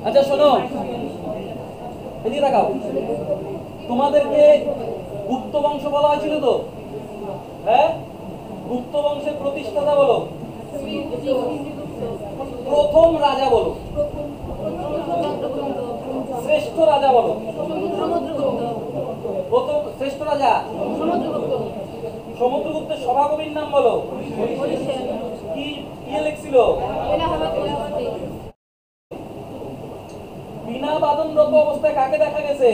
আচ্ছা শোনো, এদিকে তাকাও। তোমাদেরকে গুপ্ত বংশ বলা হয়েছিল তো? হ্যাঁ, গুপ্ত বংশের প্রতিষ্ঠাতা বলো। প্রথম রাজা বলো। শ্রেষ্ঠ রাজা বলো। প্রথম শ্রেষ্ঠ রাজা সমুদ্রগুপ্তের সভাকবির নাম বলো। কি কি লিখছিল? বিনা বাদনরত অবস্থায় কাকে দেখা গেছে?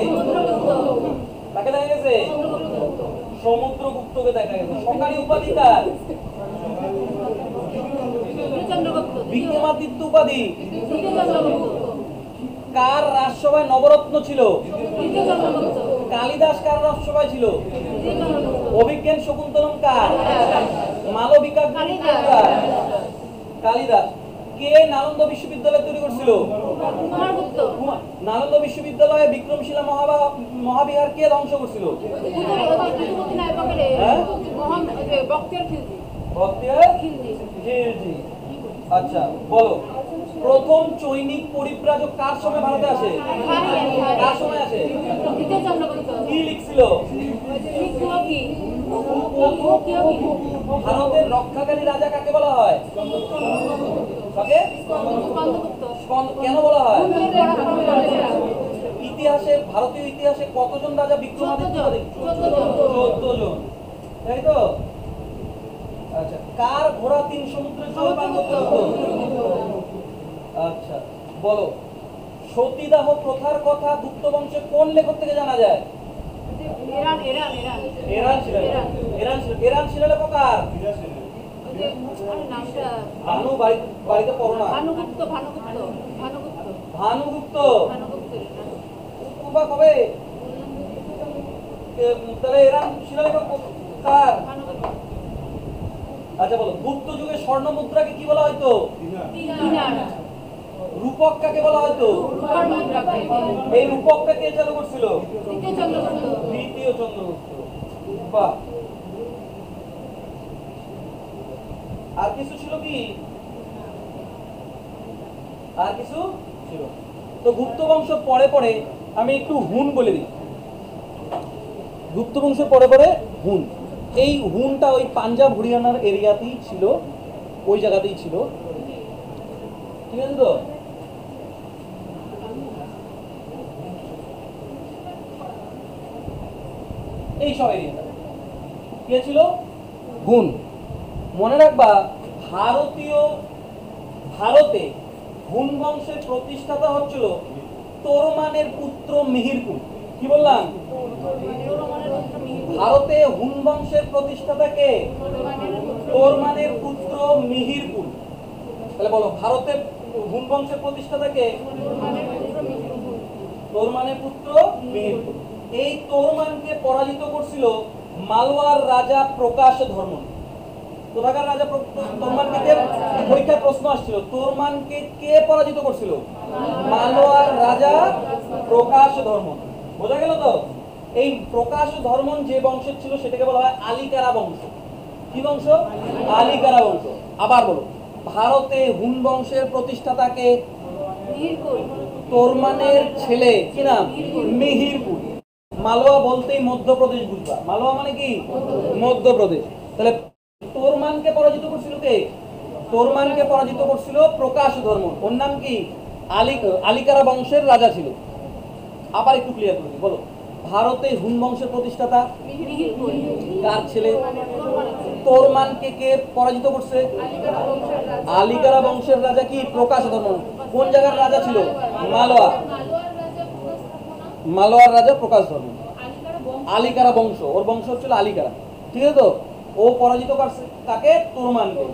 কাকে দেখা গেছে? সমুদ্রগুপ্তকে দেখা গেছে। সরকারি উপাধি কার? বিক্রমাদিত্য উপাধি। কার রাজসভায় নবরত্ন ছিল? কালিদাস কার রাজসভায় ছিল? অভিজ্ঞান শকুন্তলম কার? মালবিকা কালিদাস। কে নালন্দা বিশ্ববিদ্যালয় তৈরি করছিল? নালন্দা বিশ্ববিদ্যালয়ে বিক্রমশিলা মহাবিহার কে ধ্বংস করছিল? আচ্ছা বলো, প্রথম চৈনিক পরিব্রাজক কার সময় ভারতে আসে? কার সময় আসে? কি লিখছিল? ভারতের রক্ষাকারী রাজা কাকে বলা হয়? কেন বলা হয়? ইতিহাসে, ভারতীয় ইতিহাসে কতজন রাজা বিক্রমাদিত্য? 14 জন, তাই তো? আচ্ছা, কার ঘোড়া 3 সমুদ্রের জল পান করতে হতো? আচ্ছা বলো, সতীদাহ প্রথার কথা গুপ্ত বংশের কোন লেখক থেকে জানা যায়? এরান শিলালেখ কার? ভানু, বাড়িতে পড়ো না। ভানুগুপ্ত। কবে? তাহলে এরান শিলালেখ কার? আচ্ছা বলো, গুপ্ত যুগে স্বর্ণ মুদ্রাকে কি বলা হয়তো? রূপক কাকে বলা হয়তো? এই রূপকটা কে চালু করছিল? দ্বিতীয় চন্দ্রগুপ্ত। বাহ। আর কিছু ছিল কি? আর কিছু ছিল? তো গুপ্ত বংশ পরে পরে আমি একটু হুন বলে দিই। গুপ্ত বংশের পরে পরে হুন। এই হুনটা ওই পাঞ্জাব হরিয়ানার এরিয়াতেই ছিল, ওই জায়গাতেই ছিল, ঠিক আছে তো? এই সব এরিয়াটা কে ছিল? হুন। মনে রাখবা, ভারতে হুন বংশের প্রতিষ্ঠাতা হচ্ছিল তোরমানের পুত্র মিহিরকুল। কি বললাম? ভারতে হুন বংশের প্রতিষ্ঠাতা কে? তোরমানের পুত্র মিহিরকুল। তাহলে বলো, ভারতে হুন বংশের প্রতিষ্ঠাতা কে? তোরমানের পুত্র মিহিরকুল। এই তোরমানকে পরাজিত করছিল মালওয়ার রাজা প্রকাশ ধর্ম। কোথাকার রাজা? তোরমানকে পরীক্ষায় প্রশ্ন আসছিল, তোরমানকে কে পরাজিত করছিল? মালওয়ার রাজা প্রকাশ ধর্ম। বোঝা গেল তো? এই প্রকাশ ধর্মন যে বংশের ছিল সেটাকে বলা হয় আলিকারা বংশ। কি বংশ? আলিকারা বংশ। আবার বলো, ভারতে হুন বংশের প্রতিষ্ঠাতাকে? তোরমানের ছেলে। কি নাম? মিহিরকুল। মালওয়া বলতেই মধ্যপ্রদেশ বুঝবা। মালওয়া মানে কি? মধ্যপ্রদেশ। তাহলে তোরমানকে পরাজিত করছিল কে? তোরমানকে পরাজিত করছিল প্রকাশ ধর্ম। ওর নাম কি? আলিকারা বংশের রাজা ছিল। আবার একটু ক্লিয়ার করে দিই, বলো, ভারতে হুন বংশের প্রতিষ্ঠাতা কার ছেলে? তোরমানকে কে পরাজিত করছে? আলিকারা বংশের রাজা কি? প্রকাশ ধর্ম। কোন জায়গার রাজা ছিল? মালওয়া। মালওয়ার রাজা প্রকাশ ধর্ম। আলিকারা বংশ, ওর বংশ হচ্ছিল আলিকারা, ঠিক আছে তো? ও পরাজিত করছে কাকে? তোরমানকে।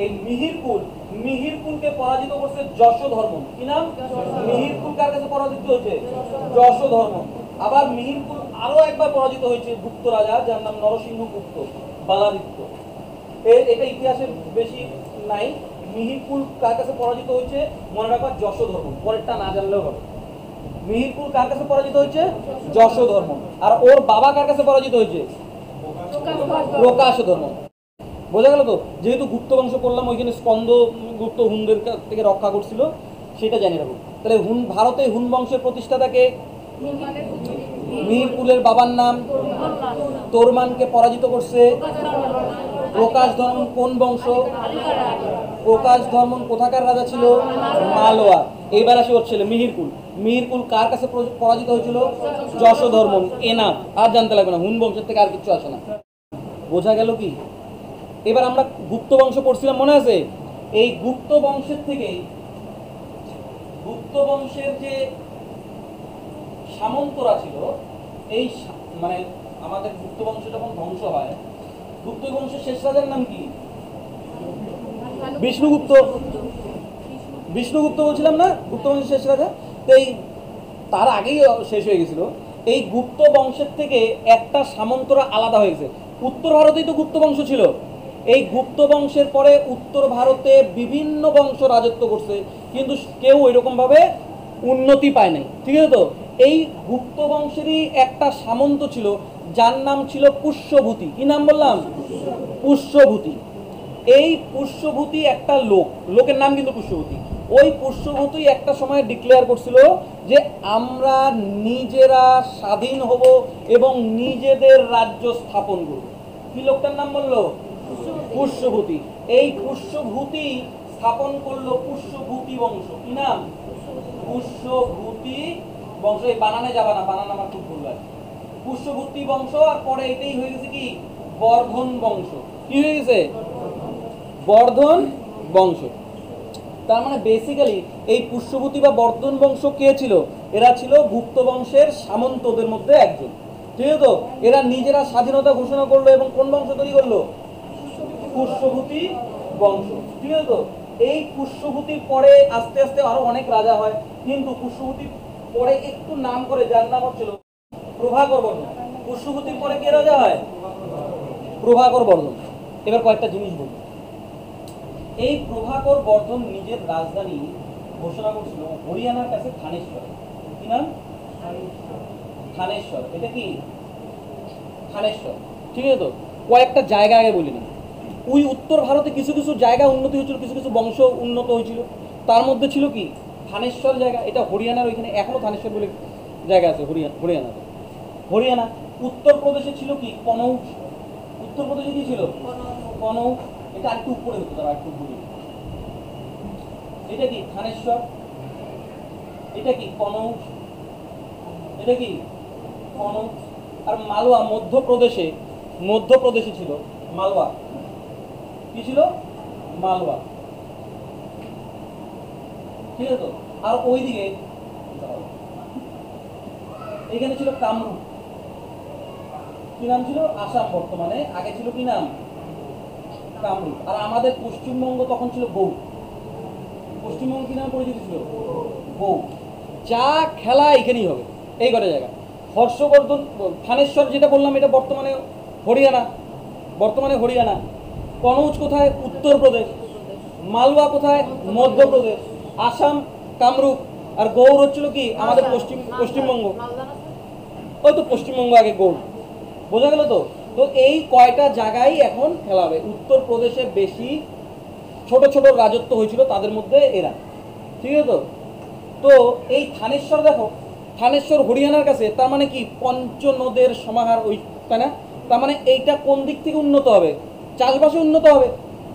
এই মিহিরকুলকে পরাজিত করছে যশোধর্ম। কি নাম? মিহিরকুল কার কাছে পরাজিত হয়েছে? যশোধর্ম। আবার মিহিরকুল আরো একবার পরাজিত হয়েছে গুপ্ত রাজা, যার নাম নরসিংহগুপ্ত বালাদিত্য। এটা ইতিহাসে বেশি নাই। মিহিরকুল কার কাছে পরাজিত হয়েছে? মনে রাখবা, যশোধর্ম। পরেরটা না জানলেও হবে। মিহিরকুল কার কাছে পরাজিত হয়েছে? যশোধর্ম। আর ওর বাবা কার কাছে পরাজিত হয়েছে? প্রকাশ ধর্ম। বোঝা গেল তো? যেহেতু গুপ্ত বংশ করলাম, ওইখানে স্কন্দ গুপ্ত হুনদের থেকে রক্ষা করছিল। সেটা জানি রাখুন। তাহলে ভারতে হুন বংশের প্রতিষ্ঠাতাকে, মিহিরকুলের বাবার নাম, তোরমানকে পরাজিত করছে প্রকাশ ধর্মন কোন বংশ? প্রকাশ ধর্মন কোথাকার রাজা ছিল? মালওয়া। এইবার আসি ওর ছেলে মিহিরকুল। মিহিরকুল কার কাছে পরাজিত হয়েছিল? যশোধর্মন। এনাফ, আর জানতে লাগবে না, হুন বংশের থেকে আর কিছু আসে না। বোঝা গেল কি? এবার আমরা গুপ্ত বংশ পড়ছিলাম, মনে আছে? এই গুপ্ত বংশের থেকে, গুপ্ত বংশের যে সামন্তরা ছিল, এই মানে আমাদের গুপ্ত বংশ যখন ধ্বংস হয়, গুপ্ত বংশের শেষ রাজার নাম কি? বিষ্ণুগুপ্ত। বিষ্ণুগুপ্ত বলছিলাম না গুপ্ত বংশের শেষ রাজা? তো এই তার আগেই শেষ হয়ে গেছিল। এই গুপ্ত বংশের থেকে একটা সামন্তরা আলাদা হয়ে গেছে। উত্তর ভারতেই তো গুপ্ত বংশ ছিল। এই গুপ্ত বংশের পরে উত্তর ভারতে বিভিন্ন বংশ রাজত্ব করছে, কিন্তু কেউ ওইরকমভাবে উন্নতি পায় নাই, ঠিক আছে? তো এই গুপ্ত বংশেরই একটা সামন্ত ছিল যার নাম ছিল পুষ্যভূতি। কি নাম বললাম? পুষ্যভূতি। এই পুষ্যভূতি একটা লোকের নাম কিন্তু পুষ্যভূতি। ওই পুষ্যভূতি একটা সময় ডিক্লেয়ার করছিল যে আমরা নিজেরা স্বাধীন হব এবং নিজেদের রাজ্য স্থাপন করব। কি লোকটার নাম বললো? পুষ্যভূতি। এই পুষ্যভূতি স্থাপন করলো পুষ্যভূতি বংশ। কি নাম? পুষ্যভূতি বংশ। এই বানানে যাবা না, বানান আমার খুব ভুল হয়। পুষ্যভূতি বংশ, আর পরে এটাই হয়ে গেছে কি? বর্ধন বংশ। কি হয়ে গেছে? বর্ধন বংশ। তার মানে বেসিক্যালি এই পুষ্যভূতি বা বর্ধন বংশ কে ছিল? এরা ছিল গুপ্ত বংশের সামন্তদের মধ্যে একজন, ঠিক আছে? তো এরা নিজেরা স্বাধীনতা ঘোষণা করলো এবং কোন বংশ তৈরি করলো? পুষ্যভূতি বংশ, ঠিক আছে? তো এই পুষ্যভূতির পরে আস্তে আস্তে আরো অনেক রাজা হয়, কিন্তু পুষ্যভূতির পরে একটু নাম করে যার নাম হচ্ছিল প্রভাকর বর্ধন। পুষ্যভূতির পরে কে রাজা হয়? প্রভাকর বর্ধন। এবার কয়েকটা জিনিস বলবো। এই প্রভাকর বর্ধন নিজের রাজধানী ঘোষণা করছিল হরিয়ানার কাছে থানেশ্বর। কি নাম? থানেশ্বর। এটা কি? থানেশ্বর, ঠিক আছে? তো কয়েকটা জায়গা আগে বলি না। ওই উত্তর ভারতে কিছু কিছু জায়গা উন্নতি হয়েছিল, কিছু কিছু বংশ উন্নত হয়েছিল। তার মধ্যে ছিল কি? থানেশ্বর জায়গা। এটা হরিয়ানার ওইখানে এখনো থানেশ্বর বলে জায়গা আছে হরিয়ানাতে। হরিয়ানা। উত্তরপ্রদেশে ছিল কি? কনৌজ। উত্তরপ্রদেশে কি ছিল? কনৌজ। এটা আরেকটু উপরে হতো, তারা একটু ভুলি। এটা কি? থানেশ্বর। এটা কি? কনৌজ। এটা কি? কনৌজ। আর মালওয়া মধ্যপ্রদেশে, মধ্যপ্রদেশে ছিল মালওয়া। কি ছিল? মালওয়া, ঠিক আছে? তো আর ওইদিকে এখানে ছিল কামরূপ। কি নাম ছিল? আসাম বর্তমানে, আগে ছিল কি নাম? কামরূপ। আর আমাদের পশ্চিমবঙ্গ তখন ছিল গৌড়। পশ্চিমবঙ্গ কি নামে পরিচিত ছিল? গৌড়। যা খেলা এখানেই হবে, এই কটা জায়গা। হর্ষবর্ধন, থানেশ্বর যেটা বললাম এটা বর্তমানে হরিয়ানা, বর্তমানে হরিয়ানা। কনৌজ কোথায়? উত্তরপ্রদেশ। মালওয়া কোথায়? মধ্যপ্রদেশ। আসাম কামরূপ। আর গৌড় হচ্ছিল কি? আমাদের পশ্চিমবঙ্গ। ওই তো পশ্চিমবঙ্গ আগে গৌড়। বোঝা গেল তো? তো এই কয়টা জায়গায় এখন খেলা হবে। উত্তরপ্রদেশে বেশি ছোট ছোট রাজত্ব হয়েছিল, তাদের মধ্যে এরা, ঠিক আছে? তো তো এই থানেশ্বর দেখো, থানেশ্বর হরিয়ানার কাছে। তার মানে কি? পঞ্চনদের সমাহার, ওই, তাই না? তার মানে এইটা কোন দিক থেকে উন্নত হবে? চাষবাসে উন্নত হবে।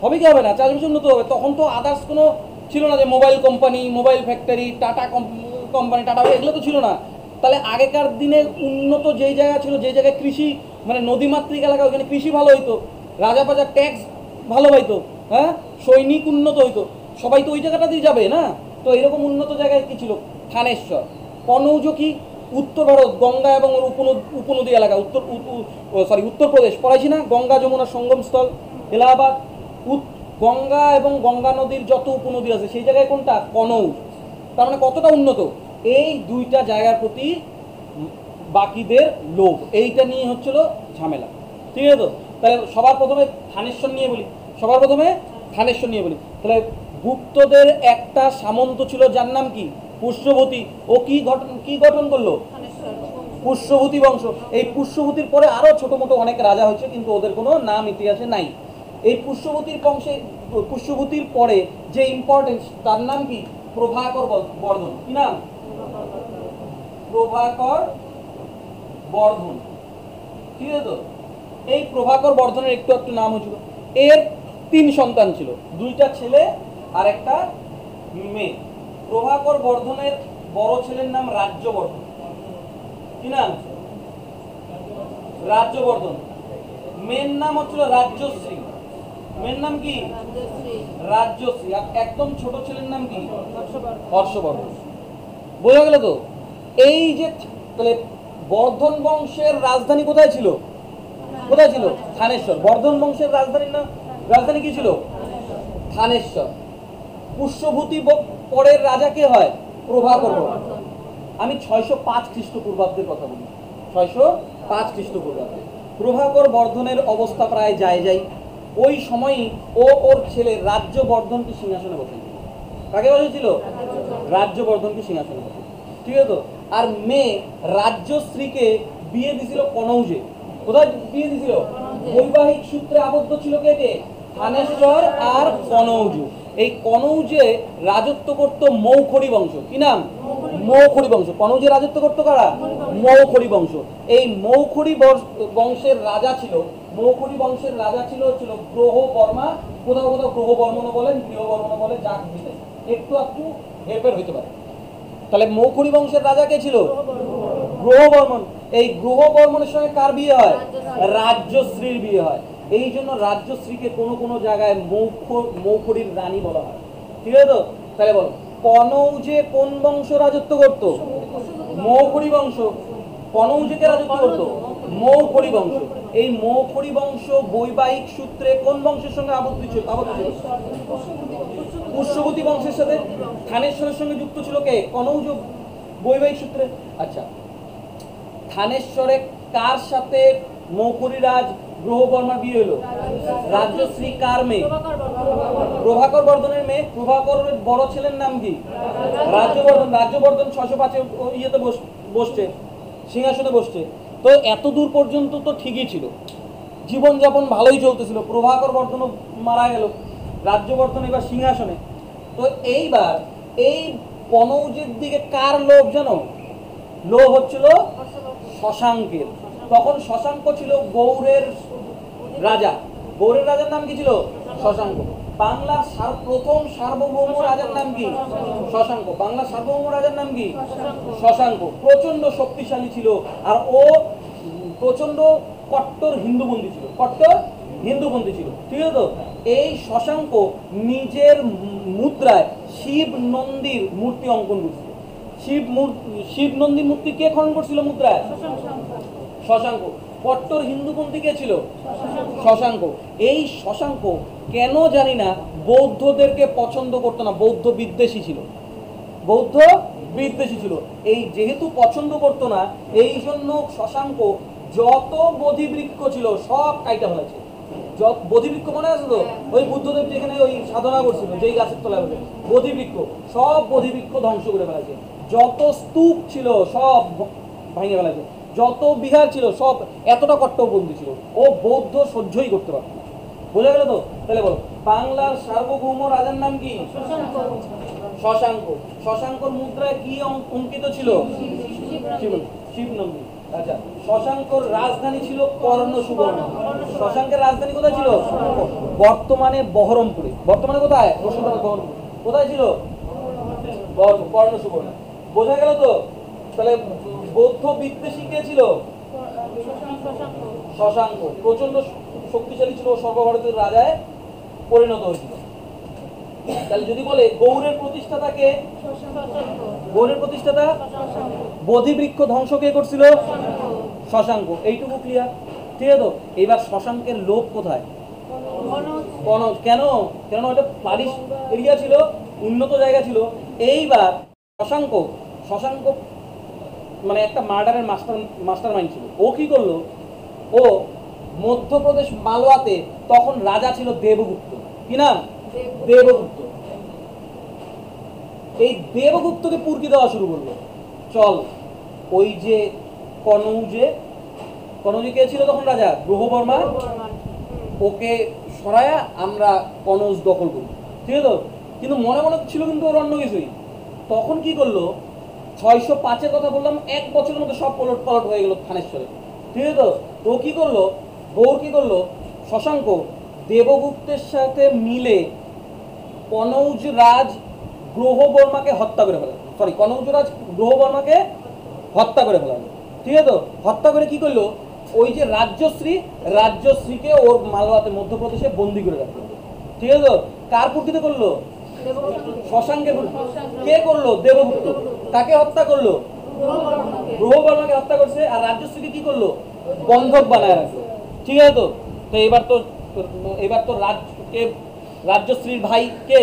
হবে কি হবে না? চাষবাসে উন্নত হবে। তখন তো আদার্স কোনো ছিল না, যে mobile company, mobile factory, tata company, tata, এগুলো তো ছিল না। তাহলে আগেকার দিনে উন্নত যেই জায়গা ছিল, যে জায়গায় কৃষি, মানে নদীমাতৃক এলাকা, ওইখানে কৃষি ভালো হইতো, রাজা পাজা ট্যাক্স ভালো পাইতো, হ্যাঁ, সৈনিক উন্নত হইতো, সবাই তো ওই জায়গাটাতেই যাবে না? তো এরকম উন্নত জায়গায় কি ছিল? থানেশ্বর। কনৌজ কি? উত্তর ভারত, গঙ্গা এবং ওর উপনদী এলাকা, উত্তরপ্রদেশ। পড়াইছি না? গঙ্গা যমুনার সঙ্গমস্থল এলাহাবাদ। গঙ্গা এবং গঙ্গা নদীর যত উপনদী আছে সেই জায়গায় কোনটা? কনৌজ। তার মানে কতটা উন্নত? এই দুইটা জায়গার প্রতি বাকিদের লোভ, এইটা নিয়ে হচ্ছিল ঝামেলা, ঠিক আছে? তো তাহলে সবার প্রথমে থানেশ্বর নিয়ে বলি, সবার প্রথমে থানেশ্বর নিয়ে বলি। তাহলে গুপ্তদের একটা সামন্ত ছিল যার নাম কি? পুষ্যভূতি। ও কি গঠন করলো? পুষ্যভূতি বংশ। এই পুষ্যভূতির পরে আরো ছোট মোটো অনেক রাজা হয়েছে, কিন্তু ওদের কোনো নাম ইতিহাসে নাই। এই পুষ্যভূতির বংশে, পুষ্যভূতির পরে যে ইম্পর্টেন্স, তার নাম কি? প্রভাকর বর্ধন। কি নাম? প্রভাকর বর্ধন। ঠিক আছে তো? এই প্রভাকর বর্ধনের একটু একটু নাম হয়েছিল। এর 3 সন্তান ছিল, 2টা ছেলে আর একটা মেয়ে। প্রভাকর বর্ধনের বড় ছেলের নাম রাজ্যবর্ধন। কি নাম? রাজ্যবর্ধন। মেয়ের নাম হচ্ছিল রাজ্যশ্রী। মেয়ের নাম কি? রাজ্যশ্রী। আর একদম ছোট ছেলের নাম কি? হর্ষবর্ধন। বোঝা গেল তো? এই যে তাহলে বর্ধন বংশের রাজধানী কোথায় ছিল? কোথায় ছিল? থানেশ্বর। বর্ধন বংশের রাজধানী কি ছিল? থানেশ্বর। পুষ্যভূতি পরের রাজা কে হয়? প্রভাকর। আমি 605 খ্রিস্টপূর্বাব্দের কথা বলি। 605 খ্রিস্টপূর্বাব্দে প্রভাকর বর্ধনের অবস্থা প্রায় যায়। ওই সময়ই ও ওর ছেলে রাজ্যবর্ধনকে সিংহাসনে বসেছিল। কাকে বসেছিল? রাজ্যবর্ধনকে সিংহাসনে বসেছিল। ঠিক আছে তো? আর মেয়ে রাজ্যশ্রীকে বিয়ে দিছিল কনৌজে। কোথায় বিয়ে দিছিল? বৈবাহিক সূত্রে আবদ্ধ ছিল কে কে? থানেশ্বর আর কনৌজ। এই কনৌজে রাজত্ব করত মৌখরী বংশ। কি নাম? মৌখরী বংশ। কনৌজে রাজত্ব করত কারা? মৌখরী বংশ। এই মৌখরী বংশের রাজা ছিল, মৌখরী বংশের রাজা ছিল গ্রহ বর্মা। কোথাও কোথাও গ্রহ বর্মনও বলেন, গৃহ বর্মনও বলেন, যাক দিতে একটু একটু হেরফের হইতে পারে। তাহলে মৌখরী বংশের রাজা কে ছিল? গ্রহ বর্মন। এই গ্রহ বর্মনের সঙ্গে কার বিয়ে হয়? রাজ্যশ্রীর বিয়ে হয়। এই জন্য রাজ্যশ্রীকে কোনো কোনো জায়গায় মৌখরীর রানী বলা হয়। ঠিক আছে তো? তাহলে বলো, কনৌজে কোন বংশ রাজত্ব করত? মৌখরী বংশ। কনৌজে কে রাজত্ব করত? মৌখরী বংশ। এই মৌখরী বংশ বৈবাহিক সূত্রে কোন বংশের সঙ্গে আবদ্ধ ছিল? পুষ্যবতী বংশের সাথে। থানেশ্বরের সঙ্গে যুক্ত ছিল কে? কনৌজ বৈবাহিক সূত্রে। আচ্ছা, থানেশ্বরে কার সাথে মৌখরী রাজ গ্রহ বর্মার বিয়ে হলো? রাজ্যশ্রী কার মেয়ে? প্রভাকর বর্ধনের মেয়ে। প্রভাকরের বড় ছেলের নাম কি? রাজ্যবর্ধন। রাজ্যবর্ধন 605 ইয়েতে বসছে, সিংহাসনে বসছে। তো এত দূর পর্যন্ত তো ঠিকই ছিল, জীবনযাপন ভালোই চলতেছিল। প্রভাকর বর্ধনও মারা গেল, রাজ্যবর্ধন এবার সিংহাসনে। তো এইবার এই কনৌজের দিকে কার লোভ জানো? লোভ হচ্ছিল শশাঙ্কের। তখন শশাঙ্ক ছিল গৌড়ের রাজা। গৌড়ের রাজার নাম কি ছিল? শশাঙ্ক। বাংলার প্রথম সার্বভৌম রাজার নাম কি? শশাঙ্ক। বাংলার সার্বভৌম রাজার নাম কি? শশাঙ্ক। প্রচন্ড শক্তিশালী ছিল, আর ও প্রচন্ড কট্টর হিন্দুপন্থী ছিল। কট্টর হিন্দুপন্থী ছিল। ঠিক আছে তো? এই শশাঙ্ক নিজের মুদ্রায় শিব নন্দীর মূর্তি অঙ্কন করছিল। শিব নন্দীর মূর্তি কে খনন করছিল মুদ্রায়? শশাঙ্ক। কট্টর হিন্দুপন্থী কে ছিল? শশাঙ্ক। এই শশাঙ্ক কেন জানি না বৌদ্ধদেরকে পছন্দ করতো না, বৌদ্ধ বিদ্বেষী ছিল। বৌদ্ধ বিদ্বেষী ছিল। এই যেহেতু পছন্দ করতো না, এই জন্য শশাঙ্ক যত বোধিবৃক্ষ ছিল সব কাইটা হয়েছে। বোধিবৃক্ষ মনে আছে তো? ওই বুদ্ধদেব যেখানে ওই সাধনা করছিল, যেই গাছের তলায় বসে, বোধিবৃক্ষ, সব বোধিবৃক্ষ ধ্বংস করে ফেলেছে। যত স্তূপ ছিল সব ভেঙে ফেলেছে। যত বিহার ছিল সব। এতটা কট্টরপন্থী ছিল ও, বৌদ্ধ সহ্যই করতে পারত না। বোঝা গেল তো? তাহলে বলো, বাংলার সার্বভৌম রাজার নাম কি? শশাঙ্ক। শশাঙ্কর মুদ্রায় কি অঙ্কিত ছিল? শিবনন্দী। আচ্ছা, শশাঙ্কর রাজধানী ছিল কর্ণ সুবর্ণ। শশাঙ্কের রাজধানী কোথায় ছিল? বর্তমানে বহরমপুরে। বর্তমানে কোথায়? বহরমপুর। কোথায় ছিল? কর্ণ সুবর্ণ। বোঝা গেল তো? তাহলে বৌদ্ধ বিদ্বেষী কে ছিল? শশাঙ্ক। প্রচন্ড শক্তিশালী ছিল, সর্বভারতের রাজায় পরিণত হয়েছিল। তাহলে যদি বলে গৌড়ের প্রতিষ্ঠাতা কে? গৌড়ের প্রতিষ্ঠাতা? বোধিবৃক্ষ ধ্বংস কে করছিল? শশাঙ্ক। এইটুকু ক্লিয়ার? ঠিক আছে তো? এবার শশাঙ্কের লোভ কোথায়? কনৌজ। কেন? কেন? এটা ফ্লারিশ এরিয়া ছিল, উন্নত জায়গা ছিল। এইবার শশাঙ্ক মানে একটা মার্ডারের মাস্টার মাইন্ড ছিল। ও কি করলো? ও মধ্যপ্রদেশ মালওয়াতে তখন রাজা ছিল দেবগুপ্ত। কি নাম? দেবগুপ্ত। এই দেবগুপ্তকে পুরকি দেওয়া শুরু করলো। চল, ওই যে কনৌজে কে ছিল তখন রাজা? গ্রহবর্মা। ওকে সরায়া আমরা কনৌজ দখল করি। ঠিক আছে তো? কিন্তু মনে মনে ছিল কিন্তু ওর অন্য কিছুই। তখন কি করলো, 605-এর কথা বললাম, 1 বছরের মধ্যে সব পলট পলট হয়ে গেল থানেশ্বরে, ঠিক আছে? তো কি করলো, গৌর কি করলো, শশাঙ্ক দেবগুপ্তের সাথে মিলে কনৌজ রাজ গ্রহবর্মাকে হত্যা করে ফেলালো, সরি কনৌজ রাজ গ্রহবর্মাকে হত্যা করে ফেলালো, ঠিক আছে? তো হত্যা করে কি করলো, ওই যে রাজ্যশ্রীকে ওর মালওয়াতে মধ্যপ্রদেশে বন্দি করে রাখলো, ঠিক আছে? কার কুর্তিতে করলো, শশাঙ্কের। কে করলো, দেবগুপ্ত। কাকে হত্যা করলো, গ্রহবর্মাকে হত্যা করছে। আর রাজ্যশ্রীকে কি করলো, বন্ধক বানায় রাখলো, ঠিক আছে? তো তো এবার তো রাজ্যশ্রীর ভাই কে,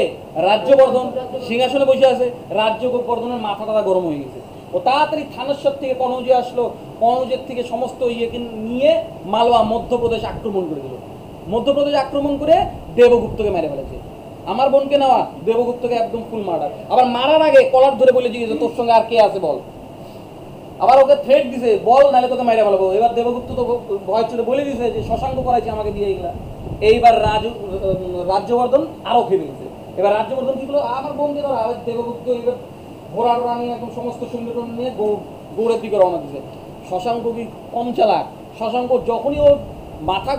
রাজ্যবর্ধন সিংহাসনে বসে আছে। রাজ্যবর্ধনের মাথাটা গরম হয়ে গেছে, ও তাড়াতাড়ি থানেশ্বর থেকে কনৌজে আসলো, কনৌজের থেকে সমস্ত ইয়েকে নিয়ে মালওয়া মধ্যপ্রদেশ আক্রমণ করে দিল। মধ্যপ্রদেশ আক্রমণ করে দেবগুপ্তকে মেরে ফেলেছে। আমার বোনকে নেওয়া, দেবগুপ্তকে একদম ফুল মার্ডার। আবার মারার আগে কলার ধরে বলে জিজ্ঞেস, তোর সঙ্গে আর কে আছে বল। আবার ওকে থ্রেট দিছে, বল নাহলে তোকে মেরে ফেলবো। এবার দেবগুপ্ত তো ভয় চলে বলে দিছে যে শশাঙ্ক করাইছে আমাকে দিয়ে এগুলা। এইবার রাজ্যবর্ধন আরো খেয়ে গেছে। এবার রাজ্যবর্ধন কি করলো, আমার বোনকে ধরা। দেবগুপ্ত এবার ঘোড়া টোড়া নিয়ে একদম সমস্ত সৈন্যটন নিয়ে গৌড়ের দিকে রওনা দিছে। শশাঙ্ক কি কম চালাক, শশাঙ্ক যখনই ওর মাথা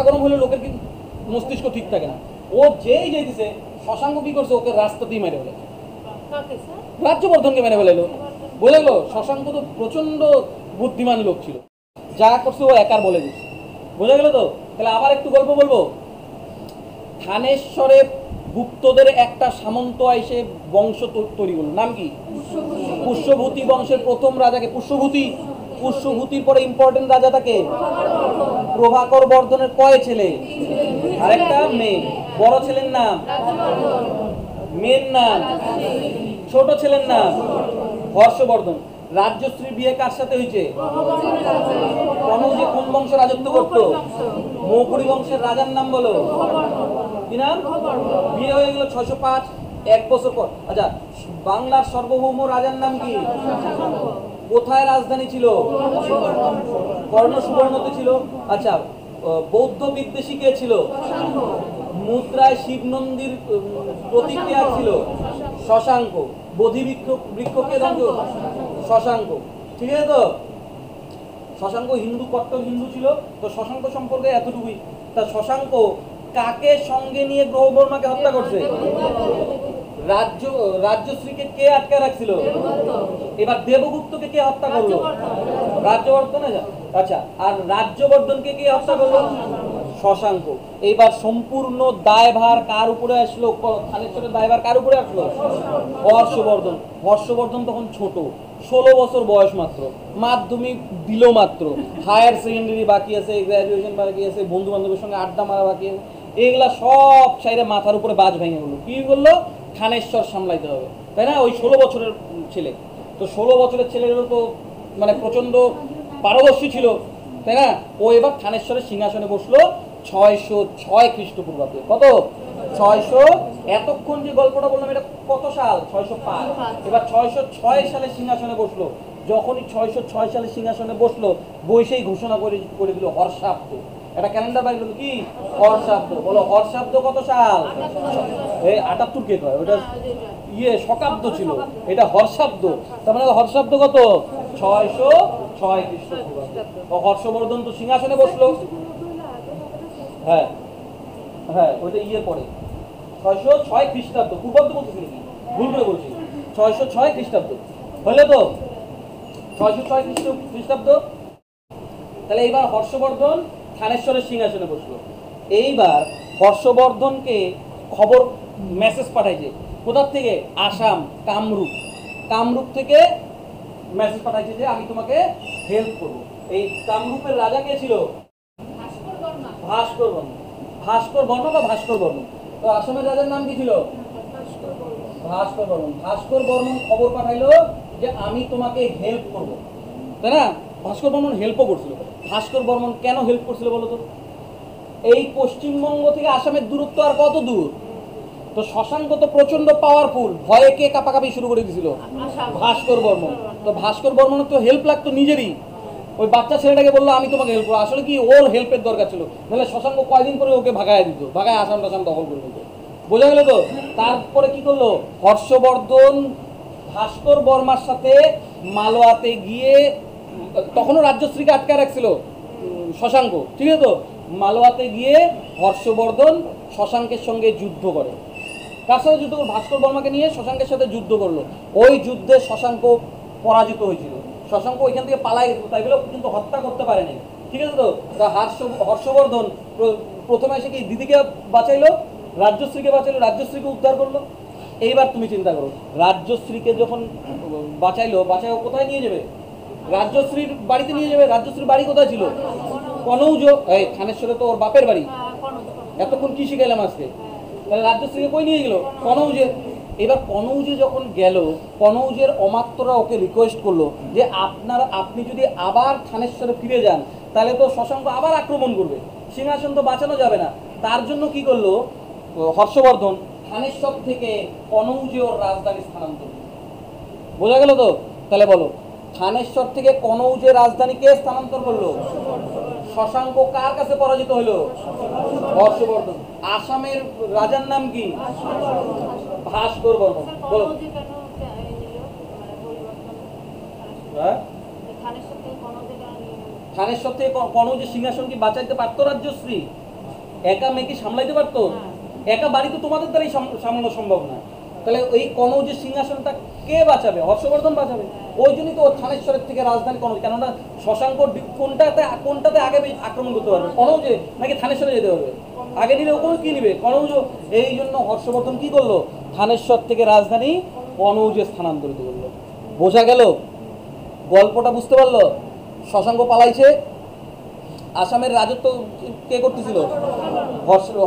গরম হলে লোকের কিন্তু মস্তিষ্ক ঠিক থাকে না। ও যেই যেতেছে, শশাঙ্ক কি করছে, ওকে রাস্তাতেই মেরে ফেলেছে, রাজ্যবর্ধনকে মেরে ফেলাইলো। বলে গেলো শশাঙ্ক তো প্রচন্ড বুদ্ধিমান লোক ছিল, যা করছে ও একার বলে দিচ্ছে, বোঝা গেল তো? তাহলে আবার একটু গল্প বলবো। থানেশ্বরে গুপ্তদের একটা সামন্ত এসে বংশ তৈরি করলো, নাম কি, পুষ্যভূতি বংশের প্রথম রাজাকে পুষ্যভূতির পরে ইম্পর্টেন্ট রাজাটাকে প্রভাকর বর্ধনের কয় ছেলে, আরেকটা মেয়ে। বড় ছেলের নাম, মেয়ের নাম, ছোট ছেলের নাম হর্ষবর্ধন। রাজ্যশ্রী বিয়ে কার সাথে হয়েছে, কনৌজে কোন বংশ রাজত্ব করতো, মৌখুরি বংশের রাজার নাম বলো, কি নাম? বিয়ে হয়ে গেল 605, 1 বছর পর। আচ্ছা, বাংলার সার্বভৌম রাজার নাম কি, কোথায় রাজধানী ছিল, কর্ণ সুবর্ণতে ছিল। আচ্ছা, বৌদ্ধ বিদ্বেষী কে ছিল, মুদ্রায় শিব নন্দীর প্রতীক কে ছিল, শশাঙ্ক। বোধি বৃক্ষ কে ধ্বংস, শশাঙ্ক, ঠিক আছে? তো শশাঙ্ক হিন্দু, কট্টর হিন্দু ছিল। তো শশাঙ্ক সম্পর্কে এতটুকুই। তা শশাঙ্ক কাকে সঙ্গে নিয়ে গ্রহবর্মাকে হত্যা করছে, রাজ্যশ্রীকে কে আটকে রাখছিল, এবার দেবগুপ্তকে কে হত্যা করলো, রাজ্যবর্ধন। আচ্ছা, আর রাজ্যবর্ধনকে কে হত্যা করলো, শশাঙ্ক। এইবার সম্পূর্ণ দায়ভার কার উপরে আসলো, থানেশ্বরের দায়ভার কার উপরে আসলো, হর্ষবর্ধন। হর্ষবর্ধন তখন ছোট, 16 বছর বয়স মাত্র, মাধ্যমিক দিল মাত্র, হায়ার সেকেন্ডারি বাকি আছে, গ্রাজুয়েশন বাকি আছে, বন্ধু বান্ধবের সঙ্গে আড্ডা মারা বাকি আছে, এগুলা সব সাইডে মাথার উপরে বাজ ভেঙে গেলো। কি বললো, থানেশ্বর সামলাইতে হবে, তাই না? ওই 16 বছরের ছেলে, তো 16 বছরের ছেলেরও তো মানে প্রচন্ড পারদর্শী ছিল, তাই না? ও এবার থানেশ্বরের সিংহাসনে বসলো 606 খ্রিস্টপূর্বাব্দে। কত, 600। এতক্ষণ যে গল্পটা বললাম এটা কত সাল, 605। এবার 606 সালে সিংহাসনে বসলো। যখনই 606 সালে সিংহাসনে বসলো, বৈশেই ঘোষণা করে দিল হর্ষাব্দ। এটা ক্যালেন্ডার বাইরে কি, হর্ষাব্দ। বলো হর্ষাব্দ কত সাল, এই 78 কে কয়, ওটা শকাব্দ ছিল, এটা হর্ষাব্দ। তার মানে হর্ষাব্দ কত, 606 খ্রিস্টপূর্বাব্দে। হর্ষবর্ধন তো সিংহাসনে বসলো, হ্যাঁ হ্যাঁ, ওইটা পরে 606 খ্রিস্টাব্দ, পূর্বাব্দ বলতেছি নাকি, ভুল করে বলছি, 606 খ্রিস্টাব্দ হলে তো 606 খ্রিস্টাব্দ। তাহলে এইবার হর্ষবর্ধন থানেশ্বরের সিংহাসনে বসলো। এইবার হর্ষবর্ধনকে খবর মেসেজ পাঠাইছে, কোথার থেকে, আসাম, কামরূপ থেকে মেসেজ পাঠাইছে যে আমি তোমাকে হেল্প করবো। এই কামরূপের রাজা কে ছিল, ভাস্কর বর্মন। ভাস্কর বর্মন। তো আসামের রাজার নাম কি ছিল, ভাস্কর বর্মন। ভাস্কর বর্মন খবর পাঠাইলো যে আমি তোমাকে হেল্প করব, তাই না? ভাস্কর বর্মন হেল্পও করছিল। ভাস্কর বর্মন কেন হেল্প করছিল বলো তো? এই পশ্চিমবঙ্গ থেকে আসামের দূরত্ব আর কত দূর? তো শশাঙ্ক তো প্রচন্ড পাওয়ারফুল, ভয়ে কে কাঁপাকাঁপি শুরু করে দিয়েছিল, ভাস্কর বর্মন। তো ভাস্কর বর্মনের তো হেল্প লাগতো নিজেরই। ওই বাচ্চা ছেলেটাকে বললো আমি তোমাকে হেল্প করবো, আসলে কি ওর হেল্পের দরকার ছিল, নাহলে শশাঙ্ক কয়দিন পরে ওকে ভাগায় দিত, ভাগায় আসাম টাসাম দখল করে দিত। বোঝা গেল তো? তারপরে কি করলো হর্ষবর্ধন ভাস্কর বর্মার সাথে মালওয়াতে গিয়ে, তখনও রাজ্যশ্রীকে আটকে রাখছিল শশাঙ্ক, ঠিক আছে তো? মালওয়াতে গিয়ে হর্ষবর্ধন শশাঙ্কের সঙ্গে যুদ্ধ করে। কার সাথে যুদ্ধ করলো? ভাস্কর বর্মাকে নিয়ে শশাঙ্কের সাথে যুদ্ধ করলো। ওই যুদ্ধে শশাঙ্ক পরাজিত হয়েছিল। শশাঙ্ক ওইখান থেকে পালাই গেছিল, তাই বলে কিন্তু হত্যা করতে পারেনি, ঠিক আছে তো? হর্ষবর্ধন প্রথমে এসে কি দিদিকে বাঁচাইলো, রাজ্যশ্রীকে বাঁচাইলো, রাজ্যশ্রীকে উদ্ধার করলো। এইবার তুমি চিন্তা করো, রাজ্যশ্রীকে যখন বাঁচাইলো, বাঁচাইও কোথায় নিয়ে যাবে? রাজ্যশ্রীর বাড়িতে নিয়ে যাবে। রাজ্যশ্রীর বাড়ি কোথায় ছিল? কনৌজ। এই থানেশ্বরে তো ওর বাপের বাড়ি। এতক্ষণ কি শিখাইলাম আজকে? তাহলে রাজ্যশ্রীকে কই নিয়ে গেল? কনৌজে। এবার কনৌজে যখন গেল, কনৌজের অমাত্যরা ওকে রিকোয়েস্ট করলো যে আপনি যদি আবার থানেশ্বরে ফিরে যান তাহলে তো শশাঙ্ক আবার আক্রমণ করবে, সিংহাসন তো বাঁচানো যাবে না। তার জন্য কি করলো হর্ষবর্ধন? থানেশ্বর থেকে কনৌজে ওর রাজধানী স্থানান্তর। বোঝা গেল তো? তাহলে বলো, থানেশ্বর থেকে কনৌজে রাজধানী কে স্থানান্তর করলো? শশাঙ্ক কার কাছে পরাজিত হলো? হর্ষবর্ধন। আসামের রাজার নাম কি? ভাস্কর বর্মন। বলো। থানেশ্বর থেকে কনৌজের সিংহাসন কি বাঁচাইতে পারতো রাজ্যশ্রী? একা মেয়েকে সামলাইতে পারতো? একা বাড়ি তো তোমাদের দ্বারাই সামলানো সম্ভব না। তাহলে এই কনৌজের সিংহাসনটা কে বাঁচাবে? হর্ষবর্ধন বাঁচাবে। ওই জন্যই তো থানেশ্বরের থেকে রাজধানী কনৌজ। কেননা শশাঙ্ক কোনটাতে আগে আক্রমণ করতে পারবে? কনৌজে নাকি থানেশ্বরে যেতে হবে? আগে নিলে ও কি নিবে? কনৌজ। এই জন্য হর্ষবর্ধন কি করলো? থানেশ্বর থেকে রাজধানী কনৌজে স্থানান্তরিত করলো। বোঝা গেল? গল্পটা বুঝতে পারলো? শশাঙ্ক পালাইছে, আসামের রাজত্ব কে করতেছিল?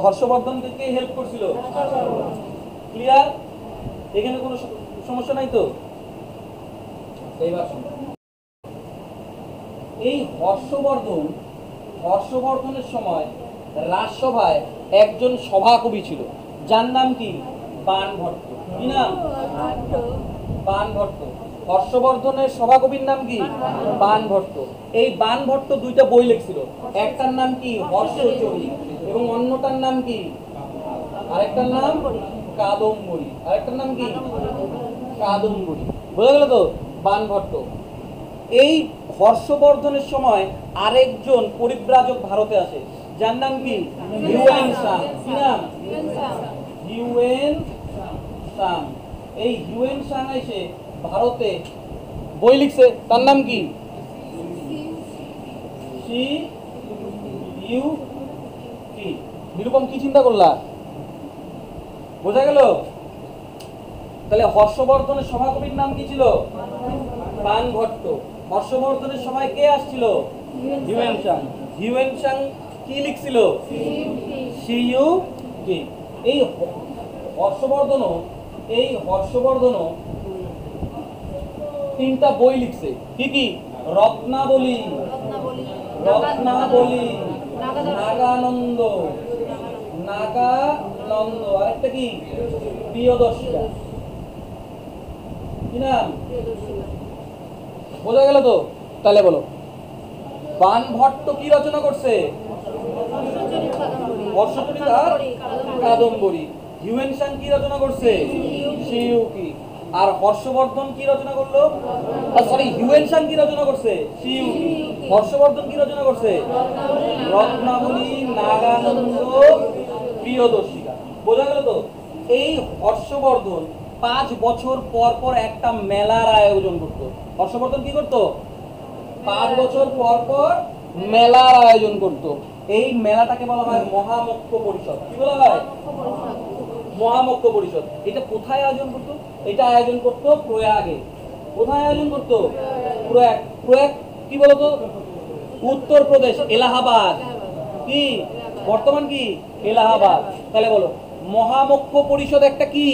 হর্ষবর্ধনকে কে হেল্প করছিল? ক্লিয়ার? এখানে কোনো সমস্যা নাই তো? এইবার এই হর্ষবর্ধনের সময় রাজসভায় একজন সভাকবি ছিল, যার নাম কি? বাণভট্ট। কি নাম? বাণভট্ট। হর্ষবর্ধনের সভাকবির নাম কি? বাণভট্ট। এই বাণভট্ট দুইটা বই লিখছিল, একটার নাম কি? হর্ষচরী, এবং অন্যটার নাম কি? আরেকটার নাম কাদম্বরী। আরেকটার নাম কি? কাদম্বরী। বোঝা গেল তো? বাণভট্ট। এই হর্ষবর্ধনের সময় আরেকজন পরিব্রাজক ভারতে আসে, যার নাম কি? Hiuen Tsang. কি নাম? Hiuen Tsang. এই হিউয়েন সাং এসে ভারতে বই লিখছে, তার নাম কি? নিরুপম কি চিন্তা করলা? বোঝা গেল? তাহলে হর্ষবর্ধনের সভাকবির নাম কি ছিল? বাণভট্ট। হর্ষবর্ধনের সভায় কে আসছিল? Hiuen Tsang. হিউয়েন সাং কি লিখছিল? সিইউটি। এই হর্ষবর্ধনও তিনটা বই লিখছে। কি কি? রত্নাবলী, নাগানন্দ, আরেকটা কি? প্রিয়দর্শিকা। কি নাম? বোঝা গেল তো? তাহলে বলো, বাণভট্ট কি রচনা করছে? হর্ষচরিত আর কাদম্বরী। হিউয়েন সাং কি রচনা করছে? সিইউকি। আর হর্ষবর্ধন কি রচনা করলো? হিউয়েন সাং কি রচনা করছে? সিইউকি। হর্ষবর্ধন কি রচনা করছে? রত্নাবলী, নাগানন্দ, প্রিয়দর্শিকা। বোঝা গেল তো? এই হর্ষবর্ধন 5 বছর পর পর একটা মেলার আয়োজন করত। হর্ষবর্ধন কি করত? 5 বছর পর পর মেলার আয়োজন করত। এই মেলাটাকে বলা হয় মহামক্ষ পরিষদ। কি বলা হয়? মহামক্ষ পরিষদ। এটা কোথায় আয়োজন করতো? এটা আয়োজন করতো প্রয়াগে। কোথায় আয়োজন করতো? প্রয়াগ। প্রয়াগ কি বলতো? উত্তরপ্রদেশ, এলাহাবাদ। কি বর্তমান কি? এলাহাবাদ। তাহলে বলো, মহামক্ষ পরিষদ একটা কি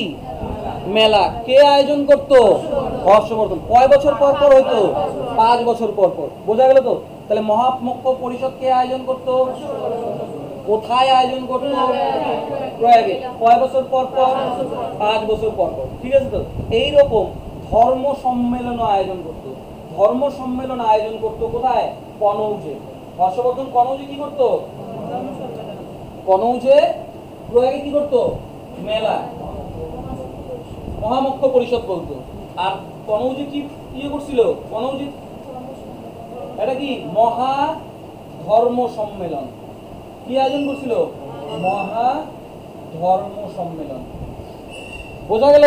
মেলা, কে আয়োজন করতো? হর্ষবর্ধন। কয় বছর পর পর হইতো? 5 বছর পর পর। বোঝা গেল তো? তাহলে মহামক্ষ পরিষদ কে আয়োজন করতো? কোথায় আয়োজন করতো? প্রয়াগে। কয় বছর পর পর? 5 বছর পর পর। ঠিক আছে তো? এইরকম ধর্ম সম্মেলন আয়োজন করতো। ধর্ম সম্মেলন আয়োজন করতো কোথায়? কনৌজে। হর্ষবর্ধন কনৌজে কি করতো? কনৌজে। প্রয়াগে কি করতো? মেলা, মহামুখ্য পরিষদ বলতো। আর কনৌজি কি ইয়ে করছিল? কনৌজি এটা কি মহা ধর্ম সম্মেলন, কি আয়োজন করছিল? মহা ধর্ম সম্মেলন। বোঝা গেল?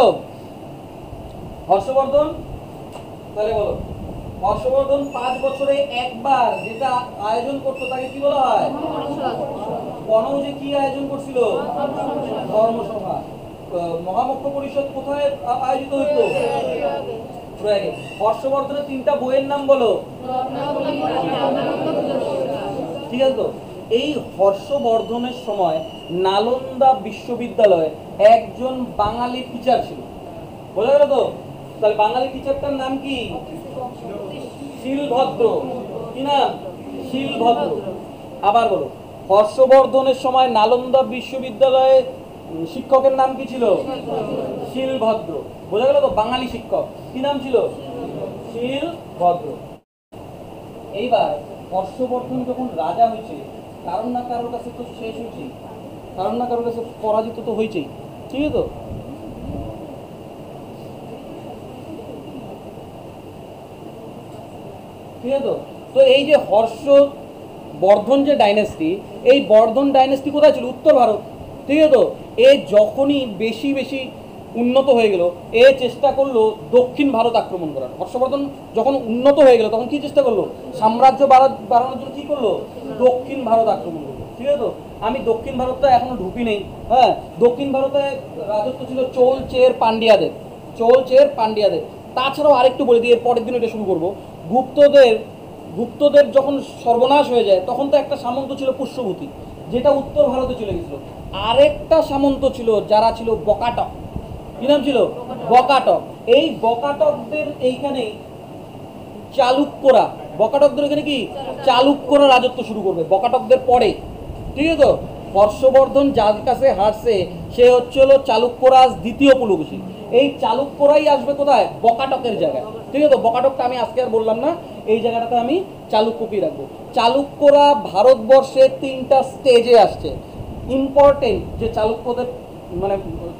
হর্ষবর্ধন, তাহলে বলো, হর্ষবর্ধন 5 বছরে একবার যেটা আয়োজন করতো তাকে কি বলা হয়? কনৌজি কি আয়োজন করছিল? ধর্মসভা। মহামুখ্য পরিষদ কোথায় আয়োজিত হইতো? প্রয়াগে। হর্ষবর্ধনের 3টা বইয়ের নাম বলো। ঠিক আছে তো? এই হর্ষবর্ধনের সময় নালন্দা বিশ্ববিদ্যালয়ে একজন বাঙালি টিচার ছিল। বোঝা গেল তো? তাহলে বাঙালি টিচারটার নাম কি? শিলভদ্র। কি নাম? শিলভদ্র। আবার বলো, হর্ষবর্ধনের সময় নালন্দা বিশ্ববিদ্যালয়ে শিক্ষকের নাম কি ছিল? শিলভদ্র। বোঝা গেল তো? বাঙালি শিক্ষক কি নাম ছিল? শিলভদ্র। এইবার হর্ষবর্ধন যখন রাজা হয়েছে, কারণ না কারোর কাছে তো শেষ হয়েছে, কারণ না কারোর কাছে পরাজিত তো হয়েছেই। ঠিক আছে তো? ঠিক আছে তো? তো এই যে হর্ষবর্ধন যে ডাইনেস্টি, এই বর্ধন ডাইনেস্টি কোথায় ছিল? উত্তর ভারত। ঠিক আছে তো? এ যখনই বেশি বেশি উন্নত হয়ে গেল, এ চেষ্টা করলো দক্ষিণ ভারত আক্রমণ করার। হর্ষবর্ধন যখন উন্নত হয়ে গেল তখন কি চেষ্টা করলো? সাম্রাজ্য বাড়ানোর জন্য কি করলো? দক্ষিণ ভারত আক্রমণ করলো। ঠিক আছে তো? আমি দক্ষিণ ভারতটা এখনো ঢুকি নেই। হ্যাঁ, দক্ষিণ ভারতে রাজত্ব ছিল চোল চের পান্ডিয়াদের। চোল চের পান্ডিয়াদের। তাছাড়াও আরেকটু বলে দিই, এর পরের দিন এটা শুরু করবো। গুপ্তদের যখন সর্বনাশ হয়ে যায় তখন তো একটা সামন্ত ছিল পুষ্যভূতি, যেটা উত্তর ভারতে চলে গেছিল। আরেকটা সামন্ত ছিল যারা ছিল বকাটক। কি নাম ছিল? বকাটক। এই বকাটকদের এইখানে চালুক্যরা, বকাটকদের এখানে কি চালুক্যরা রাজত্ব শুরু করবে বকাটকদের পরে। ঠিক আছে তো? হর্ষবর্ধন যার কাছে হারছে সে হচ্ছিল চালুক্যরাজ দ্বিতীয় পুলকেশী। এই চালুক্যরাই আসবে কোথায়? বকাটকের জায়গায়। ঠিক আছে তো? বকাটকটা আমি আজকে আর বললাম না, এই জায়গাটাতে আমি চালুক্যকেই রাখবো। চালুক্যরা ভারতবর্ষে 3টা স্টেজে আসছে। ইম্পর্টেন্ট যে চালুক্যদের মানে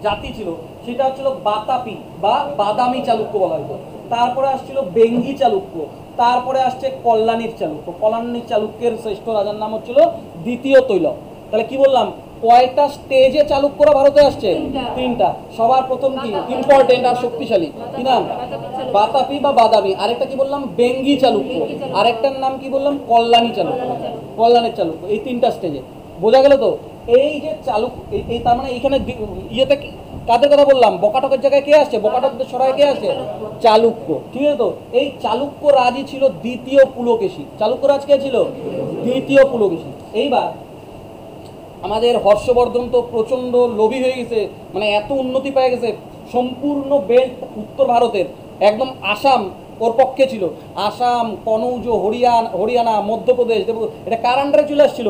জাতি ছিল সেটা হচ্ছিল বাতাপি বা বাদামি চালুক্য বলা হতো। তারপরে আসছিল বেঙ্গি চালুক্য, তারপরে আসছে কল্যাণীর চালুক্য। কল্যাণীর চালুক্যের শ্রেষ্ঠ রাজার নাম হচ্ছিল দ্বিতীয় তৈলক। তাহলে কি বললাম? কয়টা স্টেজে চালুক্যরা ভারতে আসছে? 3টা। সবার প্রথম কি ইম্পর্টেন্ট আর শক্তিশালী, কি নাম? বাতাপি বা বাদামি। আরেকটা কি বললাম? বেঙ্গি চালুক্য। আরেকটার নাম কি বললাম? কল্যাণী চালুক্য। কল্যাণের চালুক্য। এই 3টা স্টেজে। বোঝা গেল তো? এই যে এই তার মানে এইখানে ইয়েতে কাদের কথা বললাম? বকাটকের জায়গায় কে আসছে? বকাটকদের সরায় কে আসছে? চালুক্য। ঠিক আছে তো? এই চালুক্য রাজই ছিল দ্বিতীয় পুলকেশী। চালুক্য রাজ কে ছিল? দ্বিতীয় পুলকেশী। এইবার আমাদের হর্ষবর্ধন তো প্রচন্ড লোভী হয়ে গেছে, মানে এত উন্নতি পেয়ে গেছে। সম্পূর্ণ বেল্ট উত্তর ভারতের একদম আসাম ওর পক্ষে ছিল। আসাম, কনৌজ, হরিয়ানা, মধ্যপ্রদেশ, এটা কার আন্ডারে চলে আসছিল?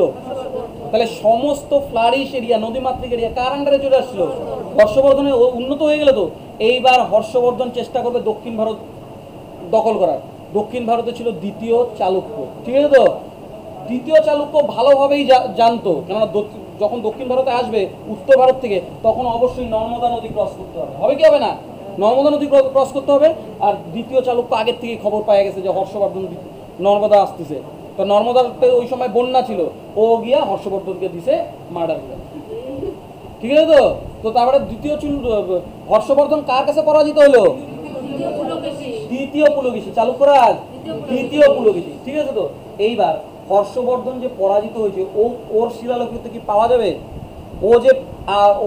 তাহলে সমস্ত ফ্লারিশ এরিয়া, নদীমাতৃক এরিয়া কার আন্ডারে চলে আসছিল? হর্ষবর্ধনের উন্নত হয়ে গেল তো। এইবার হর্ষবর্ধন চেষ্টা করবে দক্ষিণ ভারত দখল করার। দক্ষিণ ভারতে ছিল দ্বিতীয় চালুক্য। ঠিক আছে তো? দ্বিতীয় চালুক্য ভালোভাবেই জানতো, কেননা যখন দক্ষিণ ভারতে আসবে উত্তর ভারত থেকে তখন অবশ্যই নর্মদা নদী ক্রস করতে হবে। হবে কি হবে না? নর্মদা নদী ক্রস করতে হবে। আর দ্বিতীয় চালুক্য আগের থেকে খবর পাওয়া গেছে যে হর্ষবর্ধন নর্মদা আসতেছে। তো নর্মদাতে ওই সময় বন্যা ছিল, ও গিয়া হর্ষবর্ধনকে দিছে মার্ডার করে। ঠিক আছে তো? তো তারপরে হর্ষবর্ধন কার কাছে পরাজিত হলো? দ্বিতীয় পুলকেশী। চালুক্যরাজ দ্বিতীয় পুলকেশী। ঠিক আছে তো? এইবার হর্ষবর্ধন যে পরাজিত হয়েছে ওর শিলালিপিতে কি পাওয়া যাবে?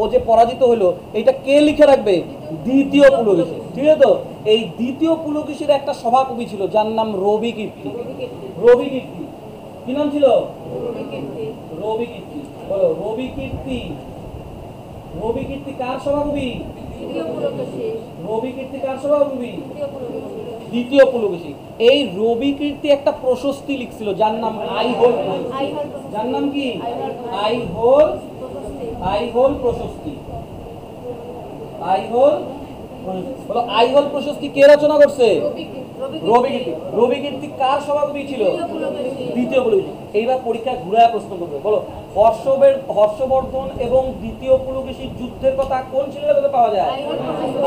ও যে পরাজিত হলো এটা কে লিখে রাখবে? দ্বিতীয় পুলকেশী। ঠিক আছে তো? এই দ্বিতীয় পুলকেশীর একটা সভাকবি ছিল যার নাম রবি কীর্তি। রবি কীর্তি। কি নাম ছিল? রবি কীর্তি। বলো, রবি কীর্তি। রবি কীর্তি কার সভাকবি? রবি কীর্তি কার সভাকবি? দ্বিতীয় পুলকেশী। এই রবি কীর্তি একটা প্রশস্তি লিখছিল যার নাম আইহোল। যার নাম কি? আইহোল প্রশস্তি। আইহোল বলো আইহোল প্রশস্তি কে রচনা করছে? রবি কীর্তি। রবি কীর্তি কার সভাপতি ছিল? দ্বিতীয় পুলকেশী। এইবার পরীক্ষায় ঘুরায় প্রশ্ন করবে, বলো হর্ষবর্ধন এবং দ্বিতীয় পুলকেশীর যুদ্ধের কথা কোন শিলালিপিতে পাওয়া যায়?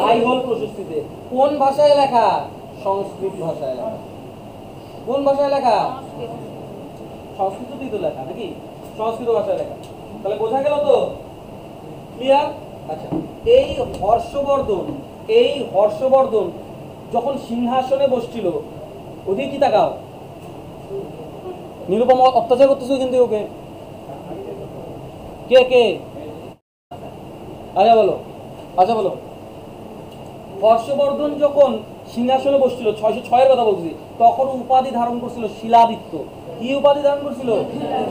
আইহোল প্রশস্তিতে। কোন ভাষায় লেখা? সংস্কৃত ভাষায় লেখা। কোন ভাষায় লেখা? সংস্কৃতই তো লেখা নাকি? সংস্কৃত ভাষায় লেখা। তাহলে বোঝা গেল তো? ক্লিয়ার? আচ্ছা, এই হর্ষবর্ধন যখন সিংহাসনে বসছিল, ওদিকে কি তাকাও? নিরুপমা অত্যাচার করতেছো কিন্তু ওকে। কে কে? আচ্ছা বলো। হর্ষবর্ধন যখন সিংহাসনে বসছিল, 606-এর কথা বলছি, তখন উপাধি ধারণ করছিল শিলাদিত্য। কি উপাধি ধারণ করছিল?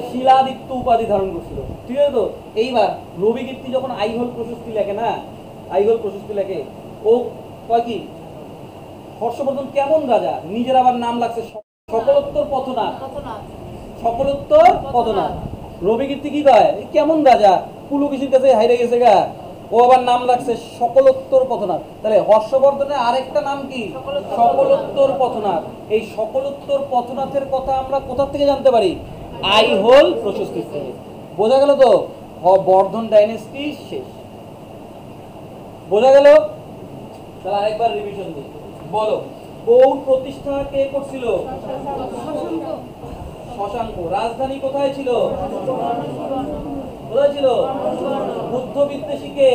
শিলাদিত্য উপাধি ধারণ করছিল। ঠিক আছে তো? এইবার রবি কীর্তি যখন আইহোল প্রশস্তি লেখে না, আইহোল প্রশস্তি লেখে, ও কয় কি হর্ষবর্ধন কেমন রাজা, নিজের আবার নাম লাগছে সকলোত্তর পথনাথ। রবি কীর্তি কি কয়, কেমন রাজা, পুলকেশীর কাছে হাইরে গেছে গা, ও আবার নাম লাগছে সকলোত্তর পথনাথ। তাহলে হর্ষবর্ধনের আরেকটা নাম কি? সকলোত্তর পথনাথ। এই সকলোত্তর পথনাথের কথা আমরা কোথা থেকে জানতে পারি? আইহোল প্রশস্তি থেকে। বোঝা গেল তো? বর্ধন ডাইনেস্টি শেষ। বোঝা গেল? তাহলে আরেকবার রিভিশন দিই। বলো, গৌড় প্রতিষ্ঠা কে করছিল? শশাঙ্ক। রাজধানী কোথায় ছিল? বুদ্ধ বিদ্বেষী কে?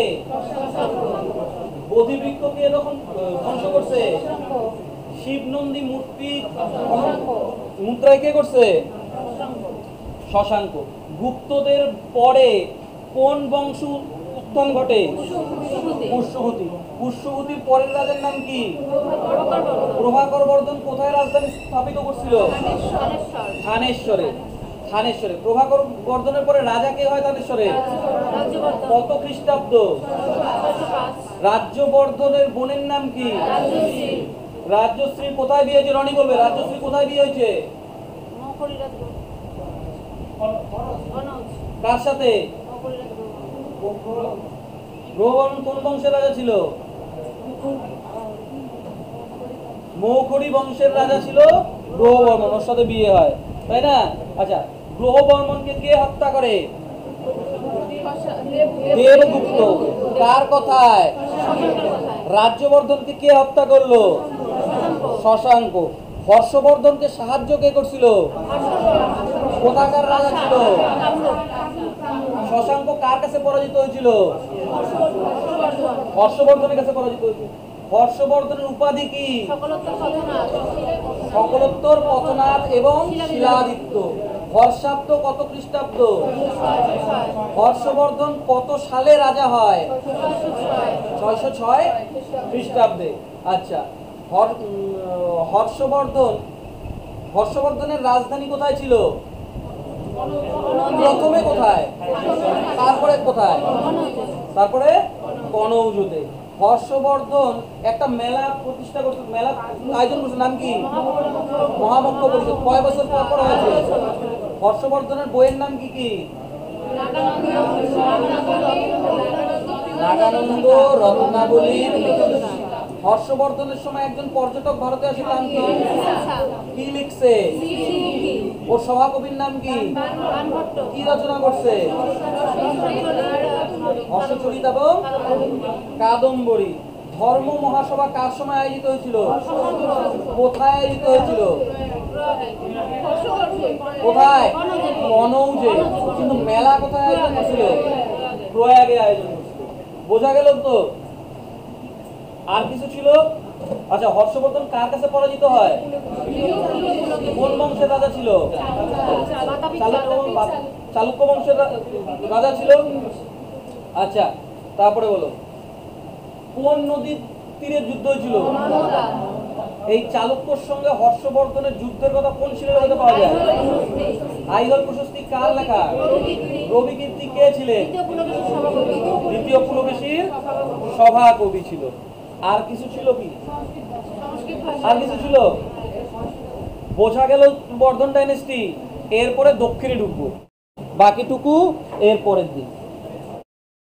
বোধিবৃক্ষ কে তখন ধ্বংস করছে? শিবনন্দী মূর্তি মুদ্রায় কে করছে? শশাঙ্ক। গুপ্তদের পরে কোন বংশ উত্থান ঘটে? পুষ্যভূতির পরের রাজার নাম কি? প্রভাকর বর্ধন কোথায় রাজধানী স্থাপিত করছিল? থানেশ্বরে। প্রভাকর বর্ধনের পরে রাজা কে হয় থানেশ্বরে? কত খ্রিস্টাব্দ? রাজ্যবর্ধনের বোনের নাম কি? রাজ্যশ্রী কোথায় বিয়ে হয়েছে? রনি বলবে, রাজ্যশ্রী কোথায় বিয়ে হয়েছে? কার সাথে? গ্রহবর্মন কোন বংশের রাজা ছিল? মৌখরী বংশের রাজা ছিল গ্রহবর্মন, ওর সাথে বিয়ে হয়, তাই না? আচ্ছা, গ্রহবর্মনকে কে হত্যা করে? দেবগুপ্ত। কার কথায়? রাজ্যবর্ধনকে কে হত্যা করলো? শশাঙ্ক। হর্ষবর্ধনকে সাহায্য কে করছিল? কোথাকার রাজা ছিল? শশাঙ্ক কার কাছে পরাজিত হয়েছিল? হর্ষবর্ধনের কাছে পরাজিত হয়েছিল। হর্ষবর্ধনের উপাধি কি? সকলোত্তর পথনাথ এবং শিলাদিত্য। হর্ষাব্দ কত খ্রিস্টাব্দ? হর্ষবর্ধন কত সালে রাজা হয়? 606 খ্রিস্টাব্দে। আচ্ছা, হর্ষবর্ধনের রাজধানী কোথায় ছিল? প্রথমে কোথায়? তারপরে কোথায়? তারপরে কনৌজতে। হর্ষবর্ধন একটা মেলা প্রতিষ্ঠা করছে, মেলা আয়োজন করছে, নাম কি? মহামক্ষ পরিষদ। কয় বছর পর হয়েছে? হর্ষবর্ধনের বইয়ের নাম কি কি? নাগানন্দ রত্নাবলীর। হর্ষবর্ধনের সময় একজন পর্যটক ভারতে আসে, নাম কি? কি লিখছে? ওর সভাকবির নাম কি? কি রচনা করছে? হর্ষচরিত এবং কাদম্বরী। ধর্ম মহাসভা কার সময় আয়োজিত হয়েছিল? কোথায় আয়োজিত হয়েছিল? কোথায়? কনৌজে। কিন্তু মেলা কোথায় আয়োজন করছিল? প্রয়াগে আয়োজন করছিল। বোঝা গেল তো? আর কিছু ছিল? আচ্ছা, হর্ষবর্ধন কার কাছে পরাজিত হয়? কোন বংশের রাজা ছিল? চালুক্য বংশের রাজা ছিল। আচ্ছা, তারপরে বলো, কোন নদীর তীরে যুদ্ধ হয়েছিল? এই চালুক্যর সঙ্গে হর্ষবর্ধনের যুদ্ধের কথা কোন শিলালিপিতে পাওয়া যায়? আইহোল প্রশস্তি কার লেখা? রবি কীর্তি কে ছিলেন? দ্বিতীয় পুলকেশীর সভাকবি ছিল। আর কিছু ছিল কি? আর কিছু ছিল? বোঝা গেল বর্ধন ডাইনেস্টি। এরপরে দক্ষিণে ঢুকবো, বাকিটুকু এর পরের দিন।